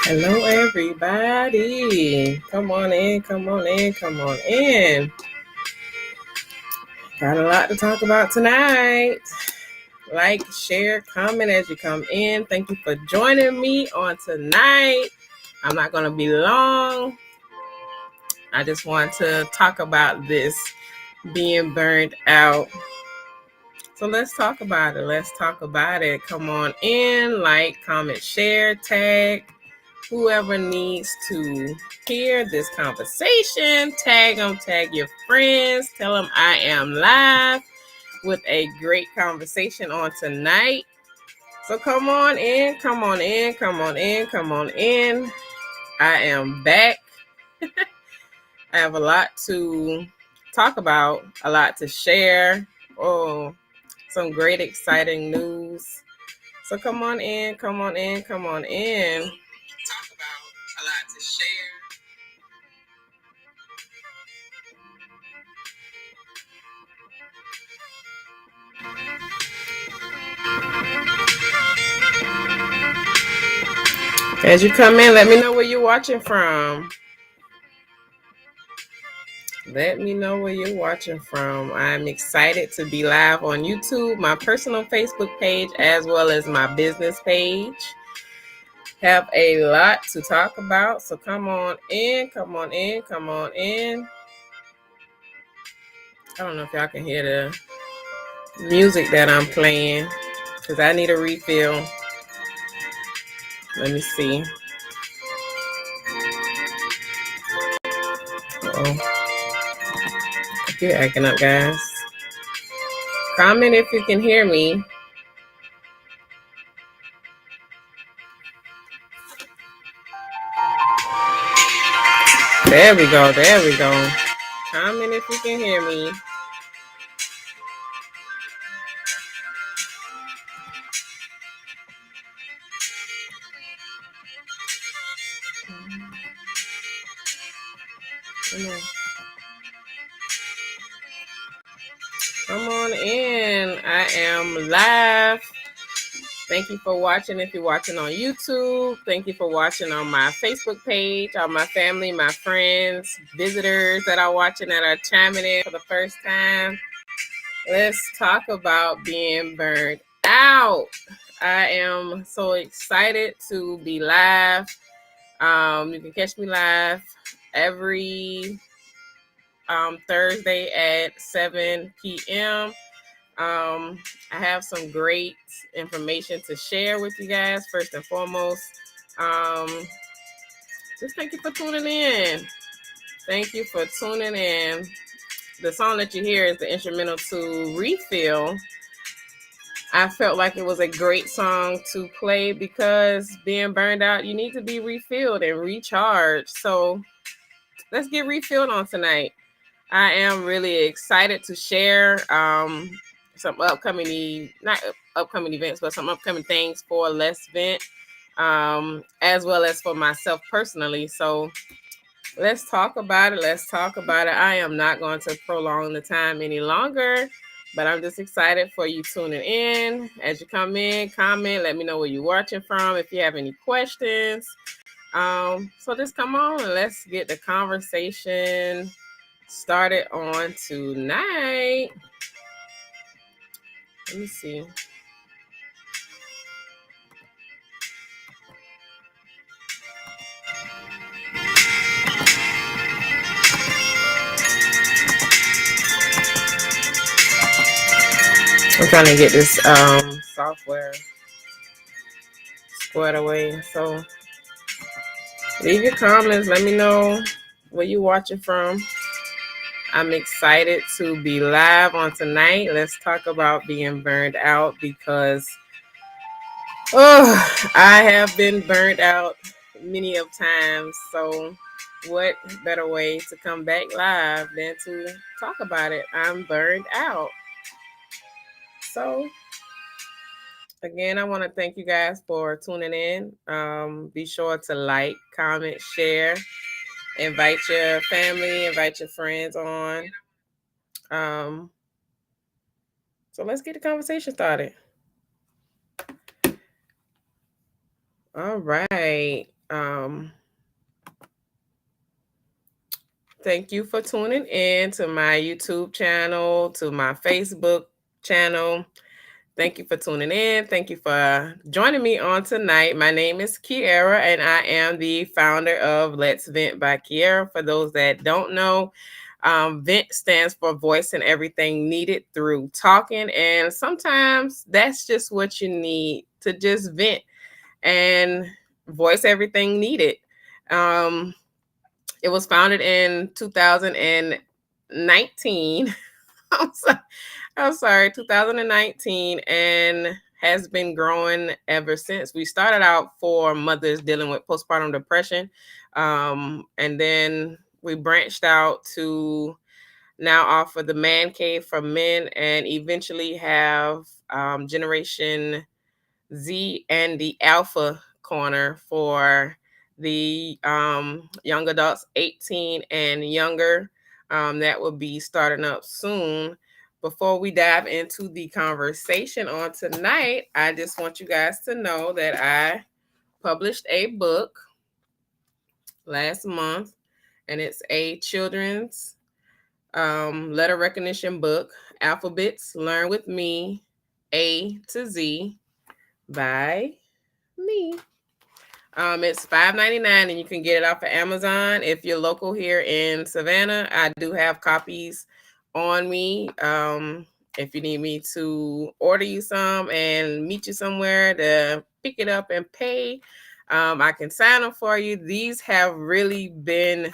Hello, everybody. Come on in, come on in, come on in. Got a lot to talk about tonight. Like, share, comment as you come in. Thank you for joining me on tonight. I'm not going to be long. I just want to talk about this being burned out. So let's talk about it. Let's talk about it. Come on in, like, comment, share, tag whoever needs to hear this conversation. Tag them, tag your friends. Tell them I am live with a great conversation on tonight. So come on in, come on in, come on in, come on in. I am back. I have a lot to talk about, a lot to share. Oh, some great, exciting news. So come on in, come on in, come on in. Talk about a lot to share. As you come in, let me know where you're watching from. Let me know where you're watching from. I'm excited to be live on YouTube, my personal Facebook page, as well as my business page. Have a lot to talk about, so come on in, come on in, come on in. I don't know if y'all can hear the music that I'm playing, because I need a refill. Let me see. You're acting up, guys. Comment if you can hear me. There we go. There we go. Comment if you can hear me. Come on in. I am live. Thank you for watching. If you're watching on YouTube, thank you for watching on my Facebook page, all my family, my friends, visitors that are watching that are chiming in for the first time. Let's talk about being burned out. I am so excited to be live. You can catch me live every Thursday at 7 p.m. I have some great information to share with you guys. First and foremost, just thank you for tuning in. Thank you for tuning in. The song that you hear is the instrumental to Refill. I felt like it was a great song to play because being burned out, you need to be refilled and recharged. So let's get refilled on tonight. I am really excited to share some upcoming, not upcoming events, but some upcoming things for Let's Vent, as well as for myself personally. So let's talk about it. Let's talk about it. I am not going to prolong the time any longer, but I'm just excited for you tuning in. As you come in, comment, let me know where you're watching from. If you have any questions, so just come on and let's get the conversation started on tonight. Let me see. I'm trying to get this software squared away. So leave your comments. Let me know where you're watching from. I'm excited to be live on tonight. Let's talk about being burned out because I have been burned out many of times. So what better way to come back live than to talk about it? I'm burned out. So again, I want to thank you guys for tuning in. Be sure to like, comment, share. Invite your family, invite your friends on. So let's get the conversation started. All right. Thank you for tuning in to my YouTube channel, to my Facebook channel. Thank you for tuning in. Thank you for joining me on tonight. My name is Kiara, and I am the founder of Let's Vent by Kiara. For those that don't know, VENT stands for Voice and Everything Needed Through Talking. And sometimes that's just what you need, to just vent and voice everything needed. It was founded in 2019. I'm sorry, 2019, and has been growing ever since. We started out for mothers dealing with postpartum depression, and then we branched out to now offer the man cave for men, and eventually have Generation Z and the Alpha Corner for the young adults 18 and younger. That will be starting up soon. Before we dive into the conversation on tonight, I just want you guys to know that I published a book last month, and it's a children's letter recognition book, Alphabets Learn with Me, A to Z, by me. It's $5.99, and you can get it off of Amazon. If you're local here in Savannah, I do have copies on me. If you need me to order you some and meet you somewhere to pick it up and pay, I can sign them for you. These have really been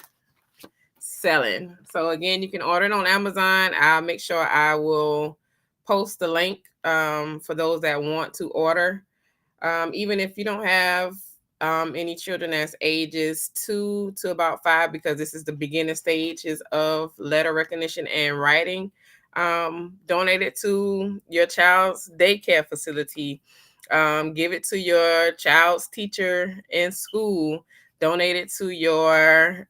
selling. So again, you can order it on Amazon. I'll make sure I will post the link for those that want to order. Even if you don't have any children as ages 2 to about 5, because this is the beginning stages of letter recognition and writing, donate it to your child's daycare facility. Give it to your child's teacher in school. Donate it to your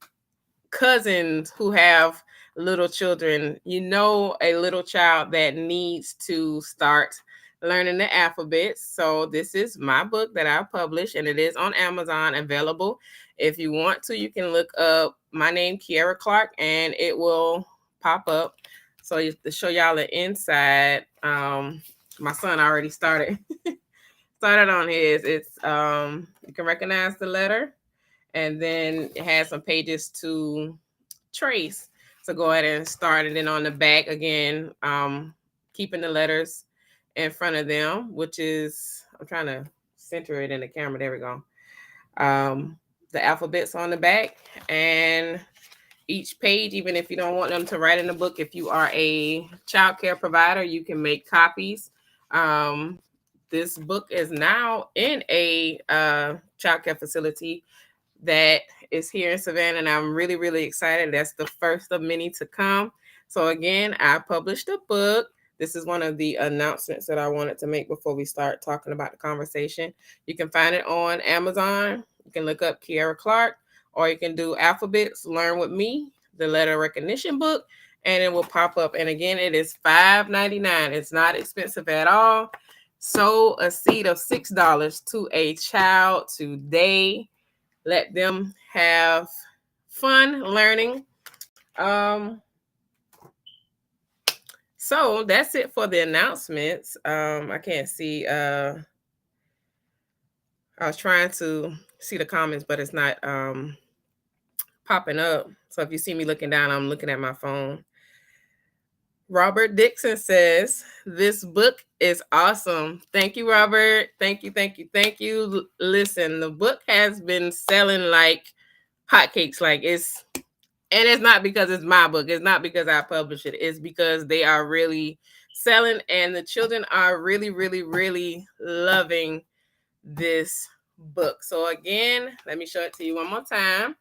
cousins who have little children. You know, a little child that needs to start learning the alphabet. So this is my book that I published, and it is on Amazon available. If you want to, you can look up my name, Kiara Clark, and it will pop up. So to show y'all the inside, my son already started on his. It's you can recognize the letter, and then it has some pages to trace. So go ahead and start. And then on the back again, keeping the letters in front of them, which is, I'm trying to center it in the camera. There we go. The alphabets on the back, and each page, even if you don't want them to write in the book, if you are a child care provider, you can make copies. This book is now in a child care facility that is here in Savannah, and I'm really, really excited. That's the first of many to come. So again, I published a book. This is one of the announcements that I wanted to make before we start talking about the conversation. You can find it on Amazon. You can look up Kiara Clark, or you can do Alphabets Learn with Me, the letter recognition book, and it will pop up. And again, it is $5.99. It's not expensive at all. Sow a seed of $6 to a child today. Let them have fun learning. So that's it for the announcements. I can't see. I was trying to see the comments, but it's not popping up. So if you see me looking down, I'm looking at my phone. Robert Dixon says, this book is awesome. Thank you, Robert. Thank you, thank you, thank you. Listen, the book has been selling like hotcakes. Like and it's not because it's my book. It's not because I publish it. It's because they are really selling, and the children are really, really, really loving this book. So again, let me show it to you one more time.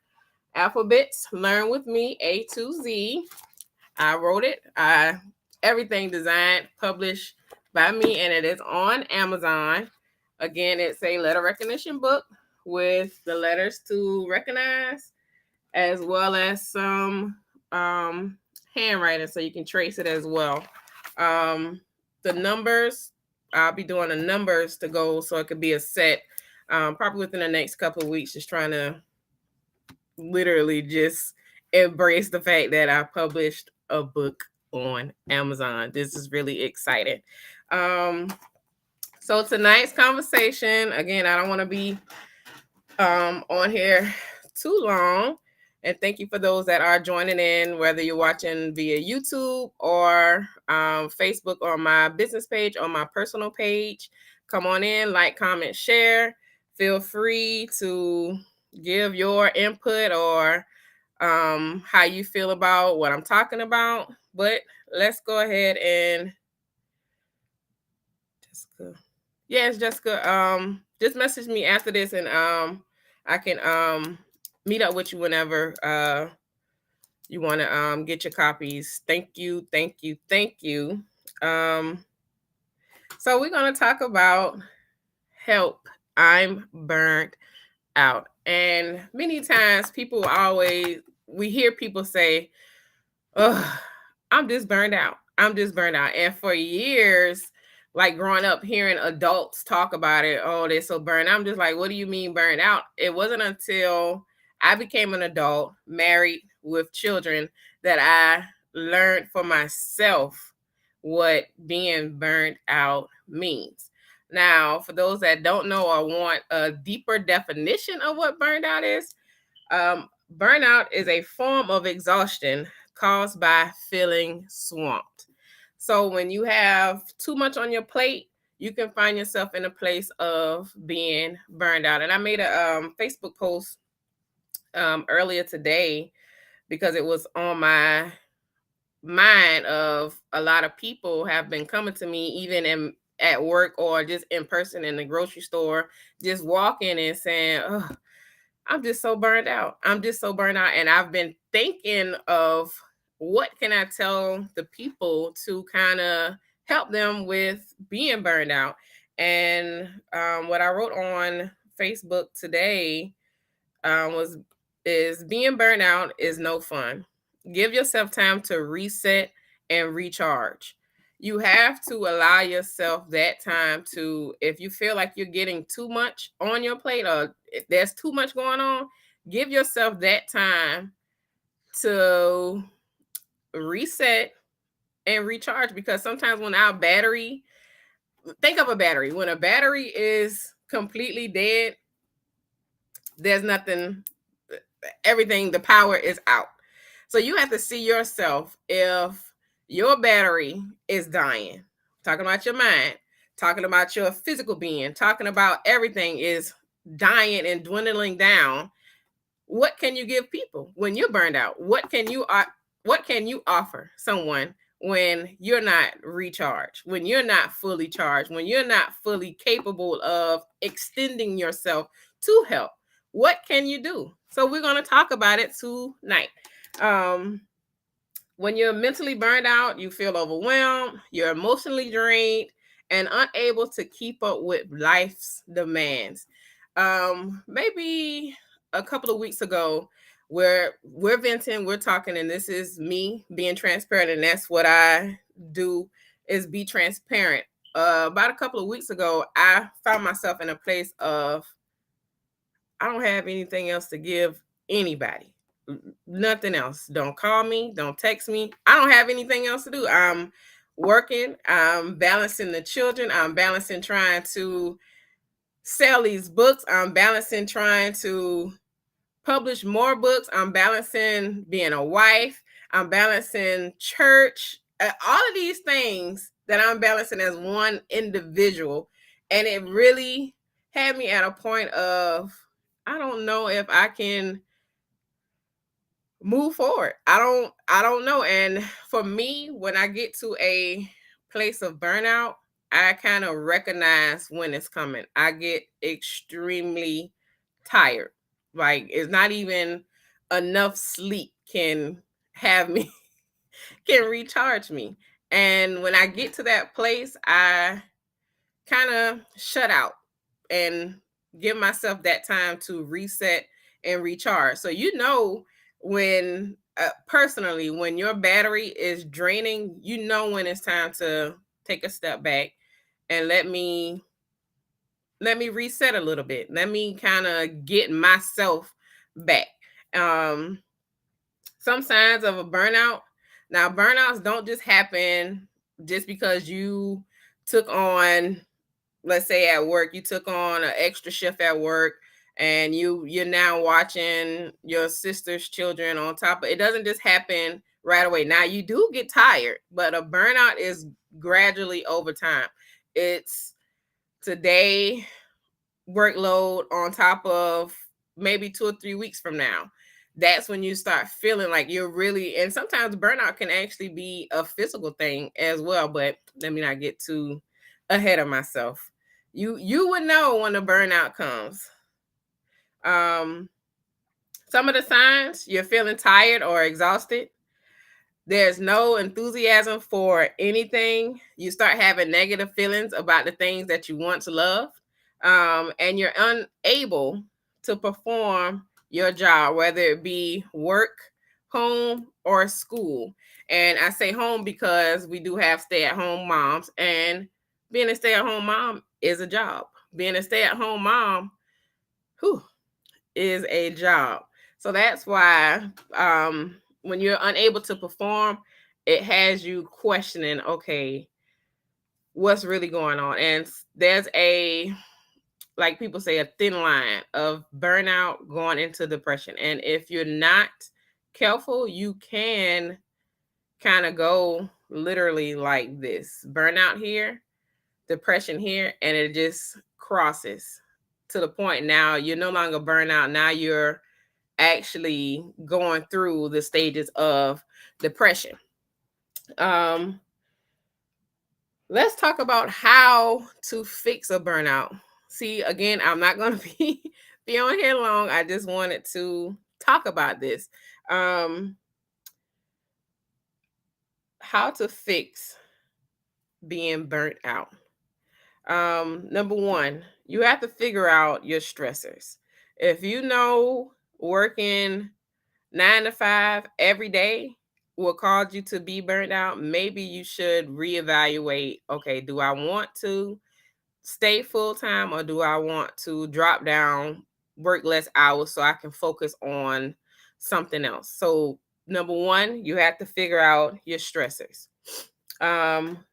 Alphabets Learn with Me, A to Z. I wrote it. Everything designed, published by me, and it is on Amazon. Again, it's a letter recognition book with the letters to recognize. as well as some handwriting so you can trace it as well. The numbers, I'll be doing the numbers to go so it could be a set probably within the next couple of weeks, just trying to literally just embrace the fact that I published a book on Amazon. This is really exciting. So tonight's conversation, again, I don't want to be on here too long. And thank you for those that are joining in, whether you're watching via YouTube or Facebook on my business page, on my personal page. Come on in, like, comment, share. Feel free to give your input or how you feel about what I'm talking about. But let's go ahead and Jessica. Yes, Jessica. Just message me after this and I can meet up with you whenever you want to get your copies. Thank you, thank you, thank you. So we're gonna talk about help. I'm burnt out. And many times we hear people say, "Oh, I'm just burned out. I'm just burned out." And for years, like growing up hearing adults talk about it, oh, they're so burned. I'm just like, what do you mean burned out? It wasn't until I became an adult, married with children, that I learned for myself what being burned out means. Now, for those that don't know or want a deeper definition of what burned out is, burnout is a form of exhaustion caused by feeling swamped. So when you have too much on your plate, you can find yourself in a place of being burned out. And I made a Facebook post earlier today because it was on my mind of a lot of people have been coming to me even at work or just in person in the grocery store, just walking and saying, "Oh, I'm just so burned out. I'm just so burned out." And I've been thinking of what can I tell the people to kind of help them with being burned out. And what I wrote on Facebook today was is being burned out is no fun. Give yourself time to reset and recharge. You have to allow yourself that time to, if you feel like you're getting too much on your plate or if there's too much going on, give yourself that time to reset and recharge. Because sometimes when our battery, think of a battery, when a battery is completely dead, there's nothing, everything, the power is out. So you have to see yourself if your battery is dying, talking about your mind, talking about your physical being, talking about everything is dying and dwindling down. What can you give people when you're burned out? What can you offer someone when you're not recharged, when you're not fully charged, when you're not fully capable of extending yourself to help? What can you do? So we're going to talk about it tonight. When you're mentally burned out, you feel overwhelmed, you're emotionally drained, and unable to keep up with life's demands. Maybe a couple of weeks ago, we're venting, we're talking, and this is me being transparent, and that's what I do is be transparent. About a couple of weeks ago, I found myself in a place of I don't have anything else to give anybody. Nothing else. Don't call me. Don't text me. I don't have anything else to do. I'm working. I'm balancing the children. I'm balancing trying to sell these books. I'm balancing trying to publish more books. I'm balancing being a wife. I'm balancing church. All of these things that I'm balancing as one individual. And it really had me at a point of I don't know if I can move forward. I don't know. And for me, when I get to a place of burnout, I kind of recognize when it's coming. I get extremely tired. Like it's not even enough sleep can have me can recharge me. And when I get to that place, I kind of shut out and give myself that time to reset and recharge. So you know when personally, when your battery is draining, you know when it's time to take a step back and let me reset a little bit. Let me kind of get myself back. Um, some signs of a burnout. Now, burnouts don't just happen just because you took on, let's say at work, you took on an extra shift at work and you're now watching your sister's children on top of it. Doesn't just happen right away. Now you do get tired, but a burnout is gradually over time. It's today workload on top of maybe 2 or 3 weeks from now. That's when you start feeling like you're really, and sometimes burnout can actually be a physical thing as well. But let me not get too ahead of myself. You would know when the burnout comes. Um, some of the signs: you're feeling tired or exhausted. There's no enthusiasm for anything. You start having negative feelings about the things that you want to love. And you're unable to perform your job, whether it be work, home, or school. And I say home because we do have stay at home moms, and being a stay at home mom is a job. Being a stay at home mom, whew, is a job. So that's why when you're unable to perform, it has you questioning, okay, what's really going on? And there's a, like people say, a thin line of burnout going into depression. And if you're not careful, you can kind of go literally like this: burnout here, depression here, and it just crosses to the point now you're no longer burnout. Now you're actually going through the stages of depression. Um, let's talk about how to fix a burnout. See, again, I'm not going to be on here long. I just wanted to talk about this. How to fix being burnt out. Number one, you have to figure out your stressors. If you know working 9 to 5 every day will cause you to be burnt out, maybe you should reevaluate. Okay, do I want to stay full time, or do I want to drop down, work less hours so I can focus on something else? So, number one, you have to figure out your stressors. Um,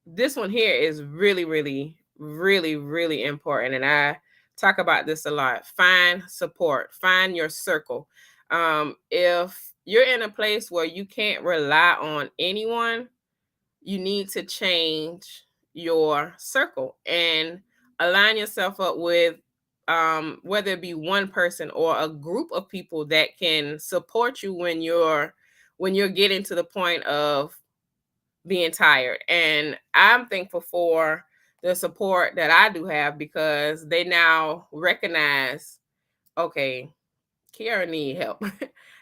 this one here is really, really, really, really important. And I talk about this a lot. Find support, find your circle. If you're in a place where you can't rely on anyone, you need to change your circle and align yourself up with whether it be one person or a group of people that can support you when you're getting to the point of being tired. And I'm thankful for the support that I do have, because they now recognize, okay, Kiara need help.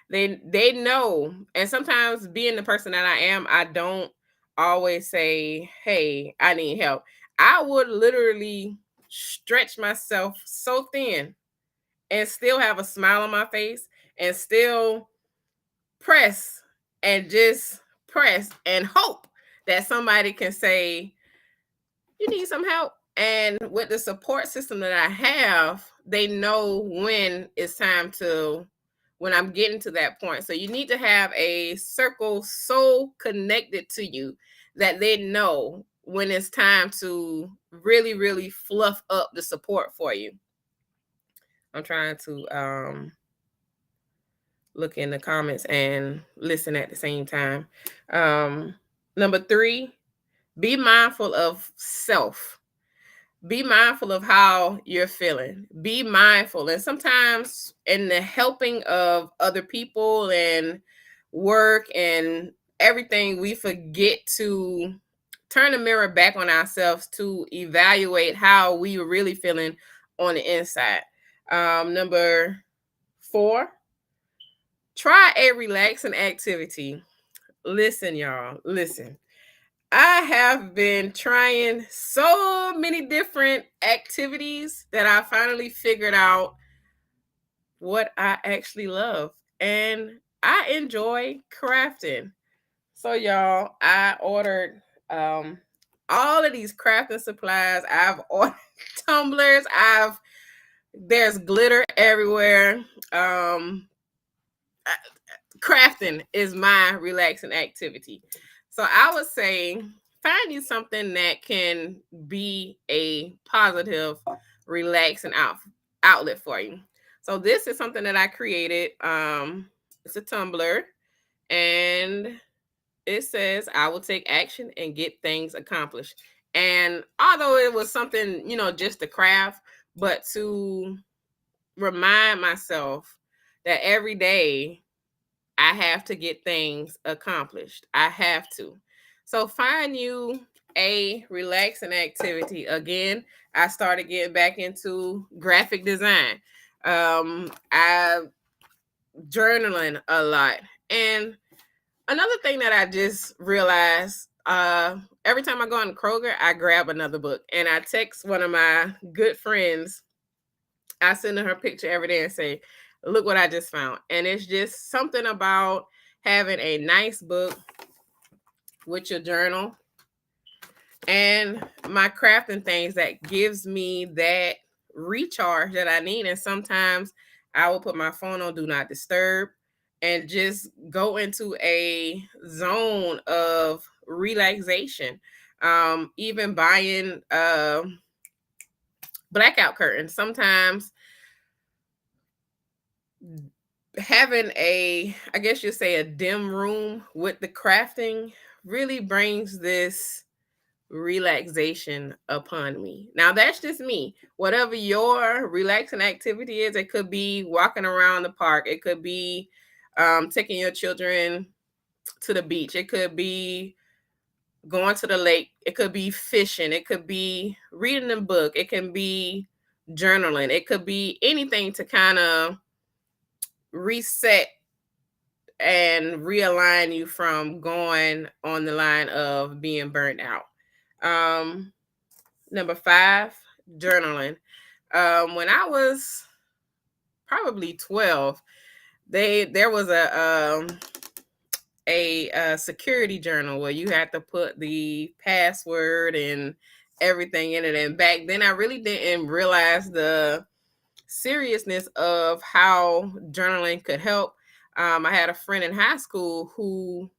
They know. And sometimes, being the person that I am, I don't always say, hey, I need help. I would literally stretch myself so thin and still have a smile on my face and still press and just press and hope that somebody can say, you need some help. And with the support system that I have, they know when it's time to, when I'm getting to that point. So you need to have a circle so connected to you that they know when it's time to really, really fluff up the support for you. I'm trying to look in the comments and listen at the same time. Number three, be mindful of self. Be mindful of how you're feeling. Be mindful. And sometimes, in the helping of other people and work and everything, we forget to turn the mirror back on ourselves to evaluate how we were really feeling on the inside. Number four, try a relaxing activity. Listen, y'all, listen. I have been trying so many different activities that I finally figured out what I actually love. and I enjoy crafting. So y'all, I ordered all of these crafting supplies. I've ordered tumblers. There's glitter everywhere. Crafting is my relaxing activity. So I would say find you something that can be a positive, relaxing outlet for you. So this is something that I created. It's a tumbler, and it says I will take action and get things accomplished. And although it was something, just to craft, but to remind myself that every day I have to get things accomplished. I have to. So find you a relaxing activity. Again, I started getting back into graphic design. I journaling a lot. And another thing that I just realized, every time I go on Kroger, I grab another book and I text one of my good friends. I send her a picture every day and say, look what I just found. And it's just something about having a nice book with your journal and my crafting things that gives me that recharge that I need. And sometimes I will put my phone on do not disturb and just go into a zone of relaxation. Even buying blackout curtains. Sometimes having I guess you'd say, a dim room with the crafting really brings this relaxation upon me. Now, that's just me. Whatever your relaxing activity is, it could be walking around the park, it could be taking your children to the beach, it could be going to the lake, it could be fishing, it could be reading a book, it can be journaling, it could be anything to kind of reset and realign you from going on the line of being burnt out. Number 5, journaling. When I was probably 12, there was a security journal where you had to put the password and everything in it. And back then, I really didn't realize the seriousness of how journaling could help. I had a friend in high school who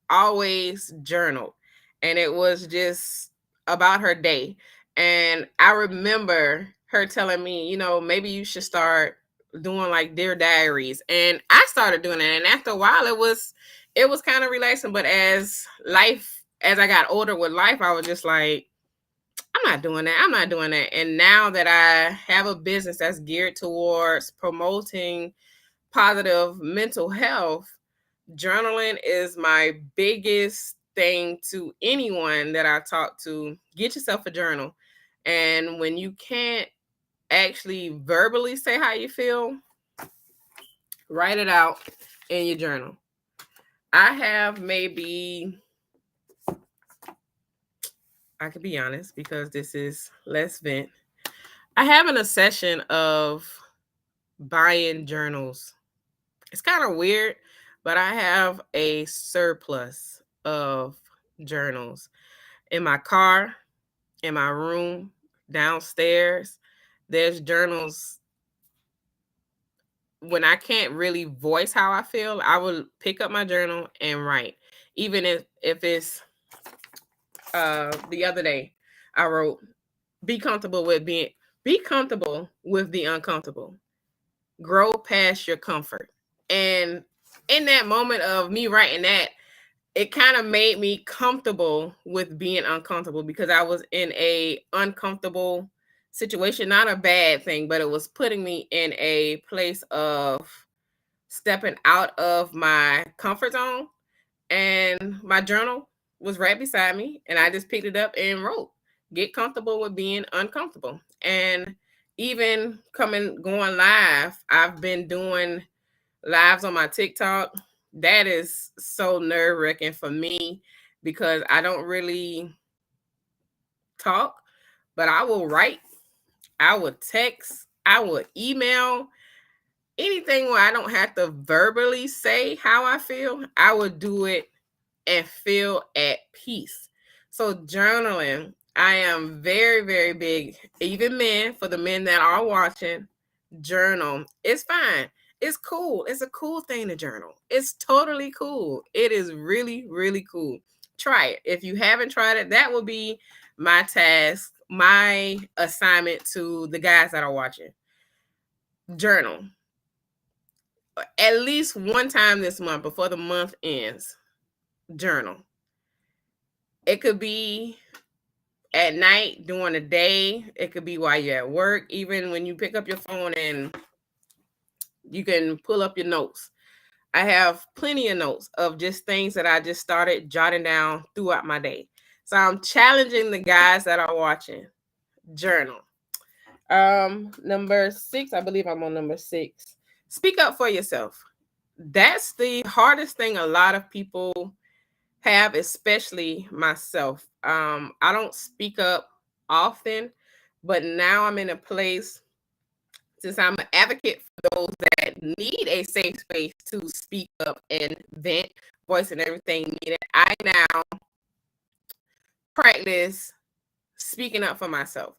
always journaled, and it was just about her day. And I remember her telling me, maybe you should start doing like dear diaries. And I started doing it, and after a while it was kind of relaxing. But as I got older with life, I was just like, I'm not doing that. I'm not doing that. And now that I have a business that's geared towards promoting positive mental health, journaling is my biggest thing to anyone that I talk to. Get yourself a journal. And when you can't actually verbally say how you feel, write it out in your journal. I have maybe, I could be honest because this is Let's Vent. I have an obsession of buying journals. It's kind of weird, but I have a surplus of journals in my car, in my room, downstairs. There's journals. When I can't really voice how I feel, I will pick up my journal and write. Even if it's the other day, I wrote, be comfortable with the uncomfortable. Grow past your comfort. And in that moment of me writing that, it kind of made me comfortable with being uncomfortable because I was in a uncomfortable situation. Not a bad thing, but it was putting me in a place of stepping out of my comfort zone. And my journal was right beside me, and I just picked it up and wrote, get comfortable with being uncomfortable. And even going live, I've been doing lives on my TikTok. That is so nerve wracking for me because I don't really talk, but I will write, I will text, I will email. anything where I don't have to verbally say how I feel, I would do it and feel at peace. So journaling, I am very, very big. Even men, for the men that are watching, journal. It's fine. It's cool. It's a cool thing to journal. It's totally cool. It is really, really cool. Try it. If you haven't tried it, that will be my task, my assignment to the guys that are watching. Journal. At least one time this month before the month ends. Journal. It could be at night, during the day. It could be while you're at work, even when you pick up your phone and you can pull up your notes. I have plenty of notes of just things that I just started jotting down throughout my day. So I'm challenging the guys that are watching. Journal. Number 6, I believe I'm on number 6. Speak up for yourself. That's the hardest thing a lot of people have, especially myself. I don't speak up often, but now I'm in a place, since I'm an advocate for those that need a safe space to speak up and vent, voice and everything needed. I now practice speaking up for myself.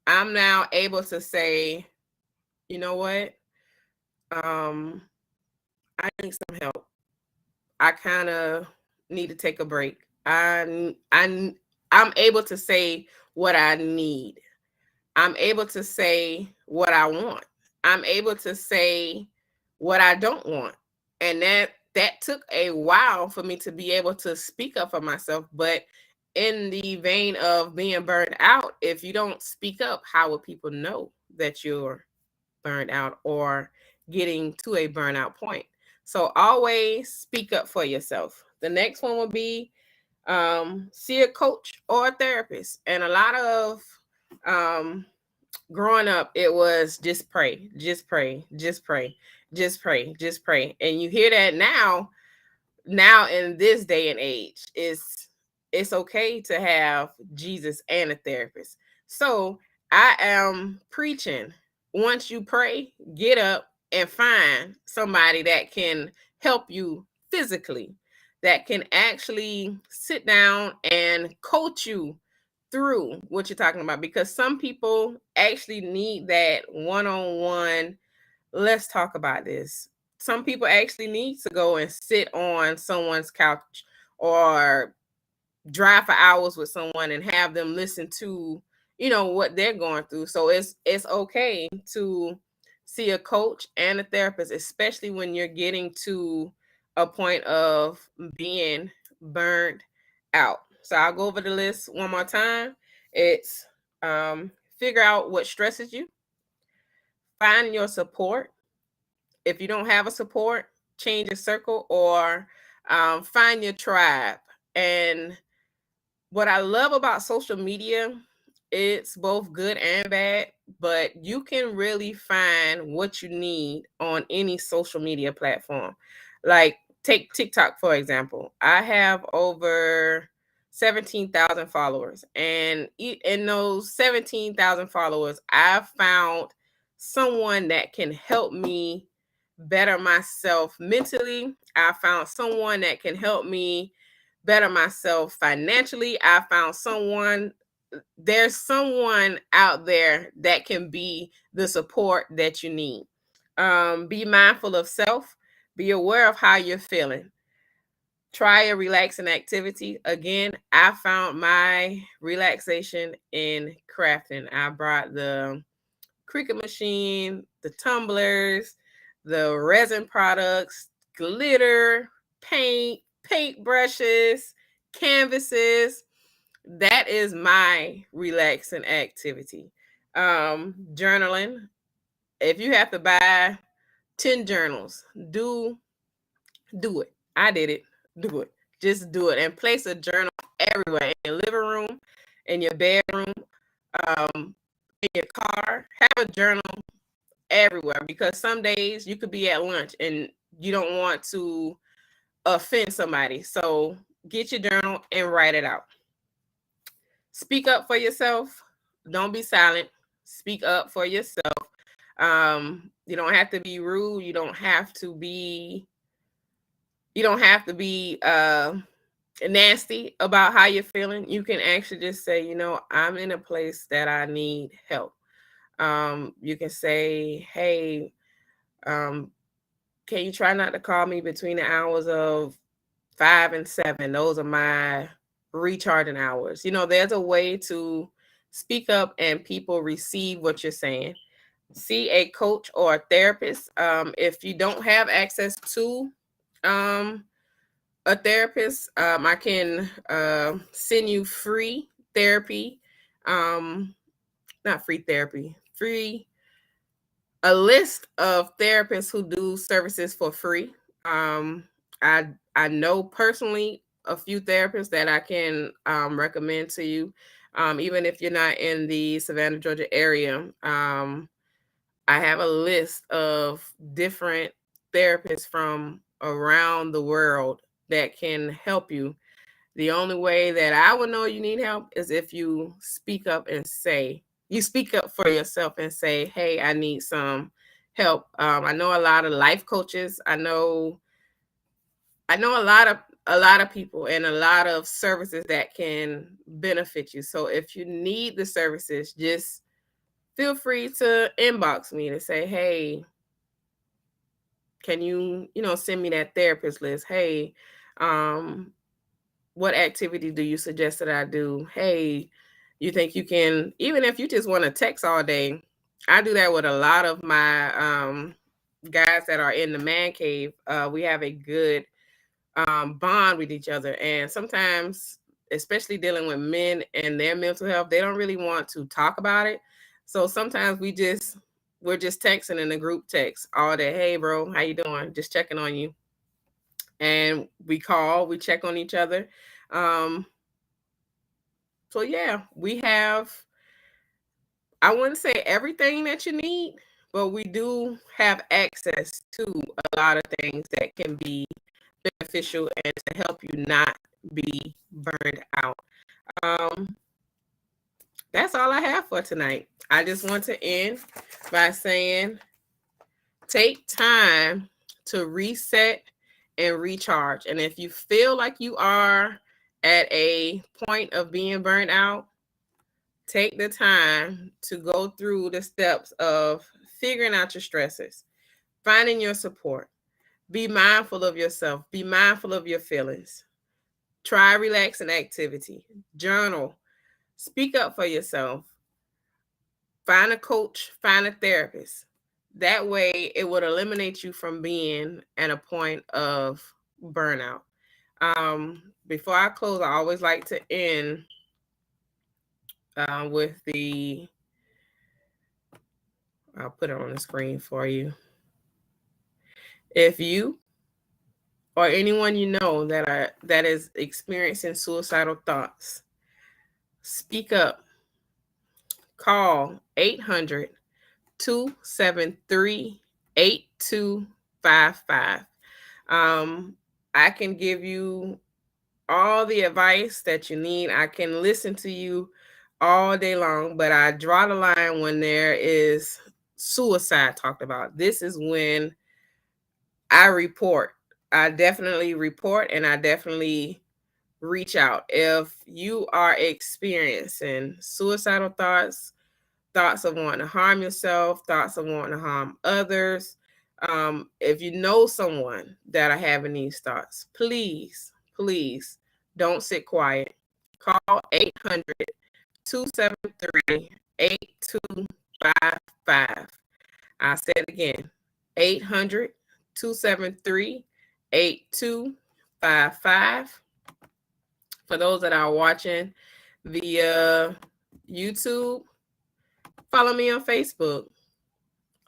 I'm now able to say, you know what? I need some help. I kind of need to take a break. I'm able to say what I need. I'm able to say what I want. I'm able to say what I don't want. And that took a while for me to be able to speak up for myself. But in the vein of being burned out, if you don't speak up, how would people know that you're burned out or getting to a burnout point? So always speak up for yourself. The next one will be see a coach or a therapist. And a lot of growing up, it was just pray, just pray, just pray, just pray, just pray. And you hear that now in this day and age, it's okay to have Jesus and a therapist. So I am preaching. Once you pray, get up and find somebody that can help you physically, that can actually sit down and coach you through what you're talking about, because some people actually need that one-on-one. Let's talk about this. Some people actually need to go and sit on someone's couch or drive for hours with someone and have them listen to, what they're going through. So it's okay to see a coach and a therapist, especially when you're getting to a point of being burned out. So I'll go over the list one more time. It's figure out what stresses you, find your support. If you don't have a support, change your circle or find your tribe. And what I love about social media, it's both good and bad, but you can really find what you need on any social media platform. Like, take TikTok, for example. I have over 17,000 followers. And in those 17,000 followers, I've found someone that can help me better myself mentally. I found someone that can help me better myself financially. I found there's someone out there that can be the support that you need. Be mindful of self, be aware of how you're feeling. Try a relaxing activity. Again, I found my relaxation in crafting. I brought the Cricut machine, the tumblers, the resin products, glitter, paint brushes, canvases. That is my relaxing activity. Journaling. If you have to buy 10 journals, do it. I did it. Do it. Just do it. And place a journal everywhere, in your living room, in your bedroom, in your car. Have a journal everywhere, because some days you could be at lunch and you don't want to offend somebody. So get your journal and write it out. Speak up for yourself. Don't be silent. Speak up for yourself. You don't have to be rude. You don't have to be nasty about how you're feeling. You can actually just say, I'm in a place that I need help. You can say, hey, can you try not to call me between the hours of 5 and 7? Those are my recharging hours. There's a way to speak up and people receive what you're saying. See a coach or a therapist. If you don't have access to a therapist, I can send you free therapy. Not free therapy, free a list of therapists who do services for free. Um, I know personally a few therapists that I can recommend to you, even if you're not in the Savannah, Georgia area. I have a list of different therapists from around the world that can help you. The only way that I would know you need help is if you speak up and say, you speak up for yourself and say, hey, I need some help. I know a lot of life coaches. I know a lot of people and a lot of services that can benefit you. So if you need the services, just feel free to inbox me to say, hey, can you, send me that therapist list? Hey, what activity do you suggest that I do? Hey, you think you can, even if you just want to text all day, I do that with a lot of my guys that are in the man cave. We have a good bond with each other. And sometimes, especially dealing with men and their mental health, they don't really want to talk about it. So sometimes we're just texting in a group text all day. Hey bro, how you doing? Just checking on you. And we check on each other. Um, so yeah, we have, I wouldn't say everything that you need, but we do have access to a lot of things that can be beneficial and to help you not be burned out. Um, that's all I have for tonight. I just want to end by saying take time to reset and recharge. And if you feel like you are at a point of being burned out, take the time to go through the steps of figuring out your stresses, finding your support. Be mindful of yourself, be mindful of your feelings. Try relaxing activity, journal, speak up for yourself, find a coach, find a therapist. That way, it would eliminate you from being at a point of burnout. Before I close, I always like to end with I'll put it on the screen for you. If you or anyone you know that is experiencing suicidal thoughts, speak up. Call 800-273-8255. I can give you all the advice that you need. I can listen to you all day long, but I draw the line when there is suicide talked about. This is when I report. I definitely report and I definitely reach out. If you are experiencing suicidal thoughts, thoughts of wanting to harm yourself, thoughts of wanting to harm others, if you know someone that are having these thoughts, please, please don't sit quiet. Call 800-273-8255. I said it again, 800-273-8255. For those that are watching via YouTube, follow me on Facebook,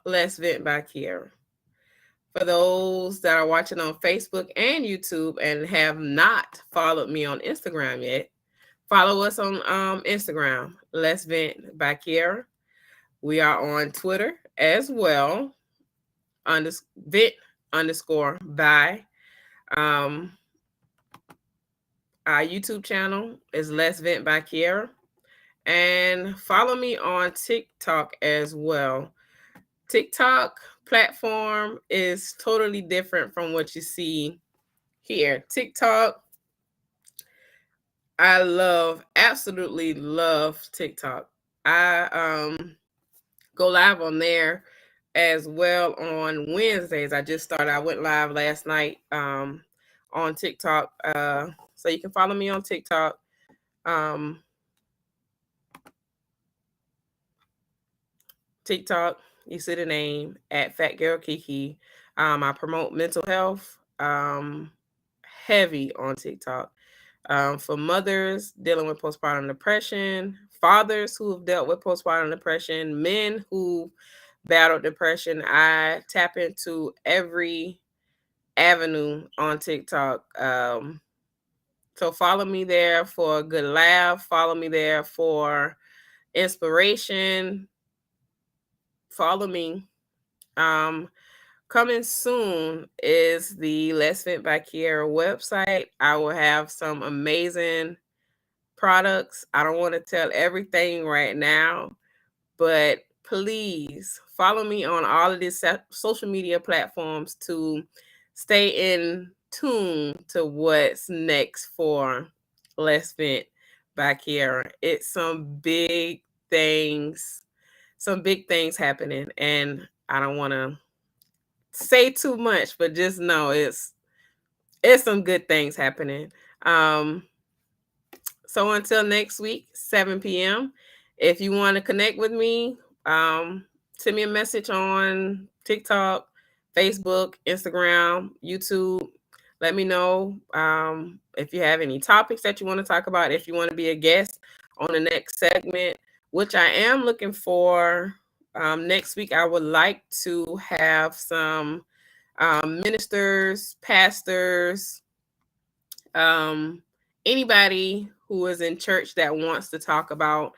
Let's Vent by Kiera. For those that are watching on Facebook and YouTube and have not followed me on Instagram yet, follow us on Instagram, Let's Vent by Kiera. We are on Twitter as well, Vent_by. Our YouTube channel is Let's Vent by Kiera. And follow me on TikTok as well. TikTok, platform is totally different from what you see here. TikTok, I absolutely love TikTok. I go live on there as well on Wednesdays. I went live last night on TikTok. So you can follow me on TikTok. TikTok, you see the name at Fat Girl Kiki. I promote mental health heavy on TikTok. For mothers dealing with postpartum depression, fathers who have dealt with postpartum depression, men who battled depression. I tap into every avenue on TikTok. So follow me there for a good laugh. Follow me there for inspiration. Follow me. Coming soon is the Let's Vent by Kiara website. I will have some amazing products. I don't want to tell everything right now, but please follow me on all of these social media platforms to stay in tune to what's next for Let's Vent by Kiara. It's some big things happening, and I don't want to say too much, but just know it's some good things happening. So until next week, 7 p.m. If you want to connect with me, send me a message on TikTok, Facebook, Instagram, YouTube. Let me know if you have any topics that you want to talk about. If you want to be a guest on the next segment, which I am looking for next week, I would like to have some ministers, pastors, anybody who is in church that wants to talk about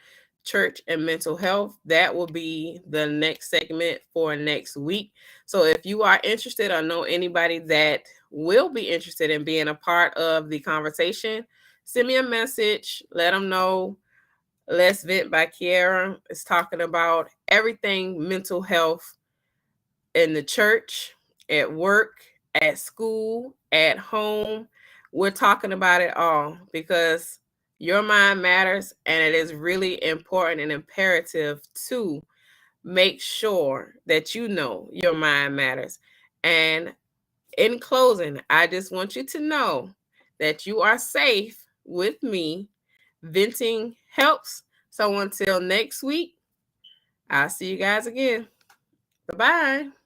church and mental health. That will be the next segment for next week. So if you are interested or know anybody that will be interested in being a part of the conversation, send me a message. Let them know. Let's Vent by Kiara is talking about everything mental health in the church, at work, at school, at home. We're talking about it all because your mind matters, and it is really important and imperative to make sure that you know your mind matters. And in closing, I just want you to know that you are safe with me. Venting helps. So until next week, I'll see you guys again. Bye-bye.